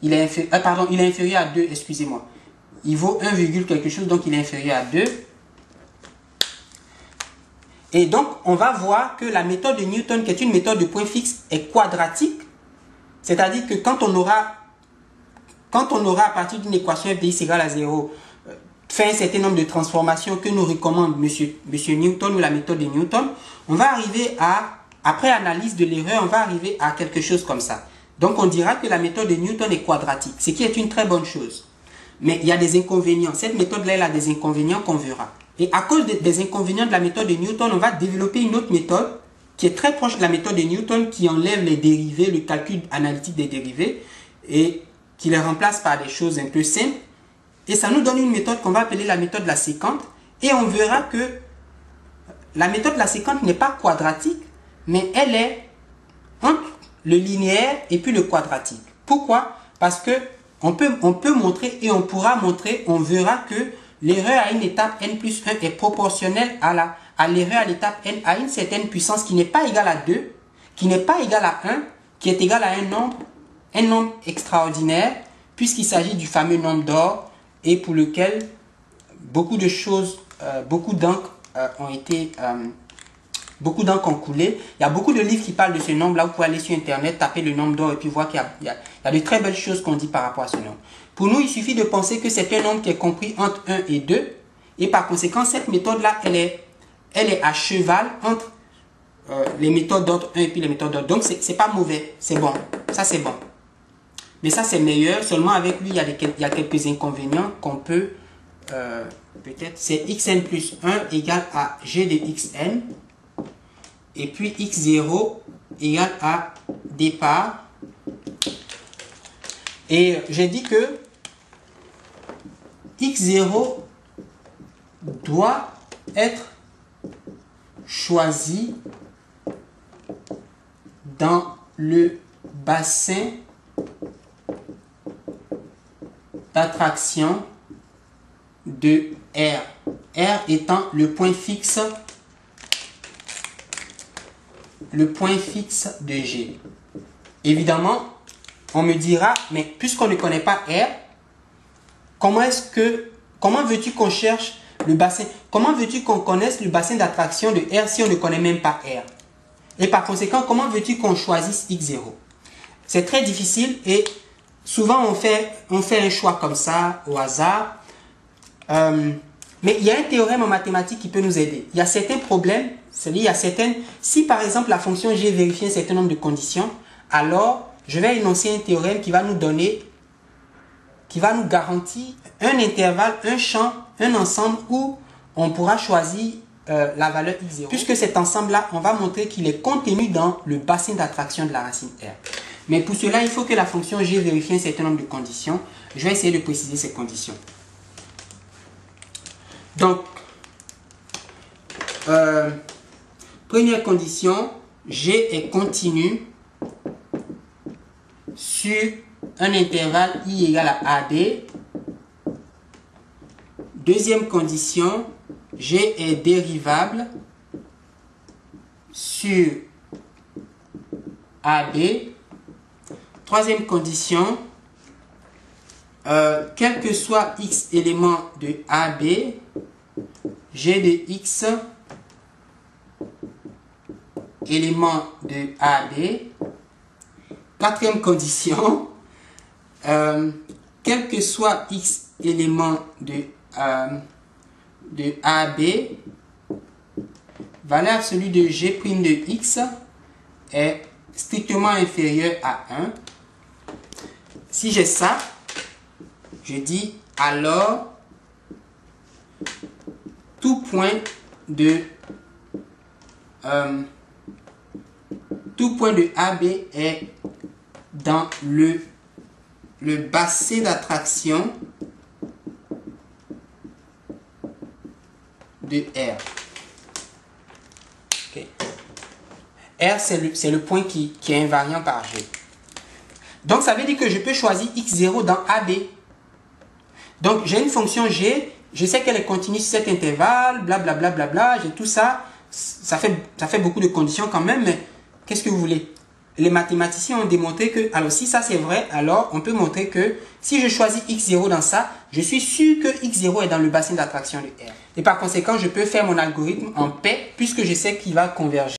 il est inférieur, pardon, il est inférieur à 2, excusez-moi. Il vaut 1, quelque chose, donc il est inférieur à 2. Et donc, on va voir que la méthode de Newton, qui est une méthode de point fixe, est quadratique. C'est-à-dire que quand on aura à partir d'une équation f de x égale à 0, fait un certain nombre de transformations que nous recommande monsieur Newton ou la méthode de Newton, on va arriver à, après analyse de l'erreur, on va arriver à quelque chose comme ça. Donc, on dira que la méthode de Newton est quadratique, ce qui est une très bonne chose. Mais il y a des inconvénients. Cette méthode-là, elle a des inconvénients qu'on verra. Et à cause des inconvénients de la méthode de Newton, on va développer une autre méthode qui est très proche de la méthode de Newton, qui enlève les dérivés, le calcul analytique des dérivés, et qui les remplace par des choses un peu simples. Et ça nous donne une méthode qu'on va appeler la méthode de la séquente. Et on verra que la méthode de la séquente n'est pas quadratique, mais elle est entre le linéaire et puis le quadratique. Pourquoi? Parce que on peut montrer et on pourra montrer, on verra que l'erreur à une étape n plus 1 est proportionnelle à l'erreur à l'étape n à une certaine puissance qui n'est pas égale à 2, qui n'est pas égale à 1, qui est égale à un nombre extraordinaire, puisqu'il s'agit du fameux nombre d'or et pour lequel beaucoup de choses, beaucoup d'encre ont coulé. Il y a beaucoup de livres qui parlent de ce nombre-là. Vous pouvez aller sur Internet, taper le nombre d'or et puis voir qu'il y a de très belles choses qu'on dit par rapport à ce nombre. Pour nous, il suffit de penser que c'est un nombre qui est compris entre 1 et 2. Et par conséquent, cette méthode-là, elle est à cheval entre les méthodes d'ordre 1 et puis les méthodes d'ordre. Donc, c'est pas mauvais. C'est bon. Ça, c'est bon. Mais ça, c'est meilleur. Seulement, avec lui, il y a quelques inconvénients qu'on peut... peut-être, c'est xn plus 1 égale à g de xn. Et puis x0 égale à départ. Et j'ai dit que x0 doit être choisi dans le bassin d'attraction de R. R étant le point fixe de G. Évidemment, on me dira, mais puisqu'on ne connaît pas R, comment veux-tu qu'on cherche le bassin, comment veux-tu qu'on connaisse le bassin d'attraction de R si on ne connaît même pas R? Et par conséquent, comment veux-tu qu'on choisisse X0? C'est très difficile et souvent on fait un choix comme ça, au hasard. Mais il y a un théorème en mathématiques qui peut nous aider. Il y a certains problèmes, c'est-à-dire il y a certaines... Si par exemple la fonction G vérifie un certain nombre de conditions, alors je vais énoncer un théorème qui va nous donner, qui va nous garantir un intervalle, un champ, un ensemble où on pourra choisir la valeur x0. Puisque cet ensemble-là, on va montrer qu'il est contenu dans le bassin d'attraction de la racine R. Mais pour cela, il faut que la fonction G vérifie un certain nombre de conditions. Je vais essayer de préciser ces conditions. Donc, première condition, G est continu sur un intervalle I égale à AD. Deuxième condition, G est dérivable sur AB. Troisième condition, quel que soit x éléments de AB, G de x élément de AB. Quatrième condition, quel que soit x élément de AB, valeur absolue de G' de x est strictement inférieure à 1. Si j'ai ça, je dis alors tout point de AB est dans le bassin d'attraction de R. Okay. R, c'est le point qui est invariant par G. Donc, ça veut dire que je peux choisir x0 dans AB. Donc, j'ai une fonction G, je sais qu'elle est continue sur cet intervalle, blablabla, bla, bla, bla, j'ai tout ça. Ça fait beaucoup de conditions quand même, mais qu'est-ce que vous voulez? les mathématiciens ont démontré que, alors si ça c'est vrai, alors on peut montrer que si je choisis x0 dans ça, je suis sûr que x0 est dans le bassin d'attraction de R. Et par conséquent, je peux faire mon algorithme en paix puisque je sais qu'il va converger.